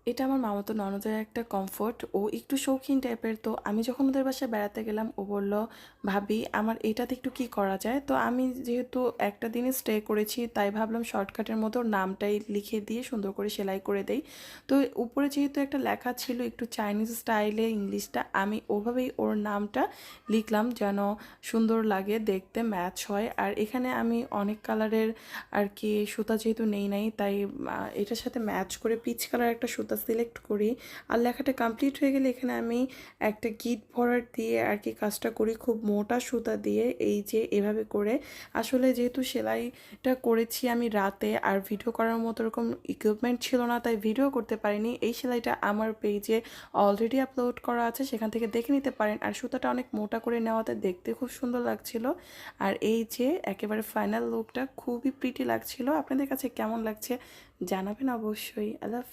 এটা আমার মামাতো ননদের একটা কমফোর্ট। ও একটু শৌখিন টাইপের। তো আমি যখন ওদের বাসায় বেড়াতে গেলাম, ও বলল, "ভাবি আমার এটাতে একটু কি করা যায়?" তো আমি যেহেতু একটা দিনই স্টে করেছি, তাই ভাবলাম শর্টকাটের মতো ওর নামটাই লিখে দিয়ে সুন্দর করে সেলাই করে দেই। তো উপরে যেহেতু একটা লেখা ছিল একটু চাইনিজ স্টাইলে ইংলিশটা, আমি ওভাবেই ওর নামটা লিখলাম যেন সুন্দর লাগে দেখতে, ম্যাচ হয়। আর এখানে আমি অনেক কালারের আর কি সুতা যেহেতু নেই নাই, তাই এটার সাথে ম্যাচ করে পিচ কালার একটা সুতা সিলেক্ট করি। আর লেখাটা কমপ্লিট হয়ে গেলে এখানে আমি একটা গিট ভরাট দিয়ে আর কি কাজটা করি খুব মোটা সুতা দিয়ে, এই যে এভাবে করে। আসলে যেহেতু সেলাইটা করেছি আমি রাতে, আর ভিডিও করার মতো এরকম ইকুইপমেন্ট ছিল না, তাই ভিডিও করতে পারিনি। এই সেলাইটা আমার পেজে অলরেডি আপলোড করা আছে, সেখান থেকে দেখে নিতে পারেন। আর সুতাটা অনেক মোটা করে নেওয়াতে দেখতে খুব সুন্দর লাগছিল। আর এই যে একেবারে ফাইনাল লুকটা খুবই প্রিটি লাগছিল। আপনাদের কাছে কেমন লাগছে জানাবেন অবশ্যই। আল্লাহ হাফেজ।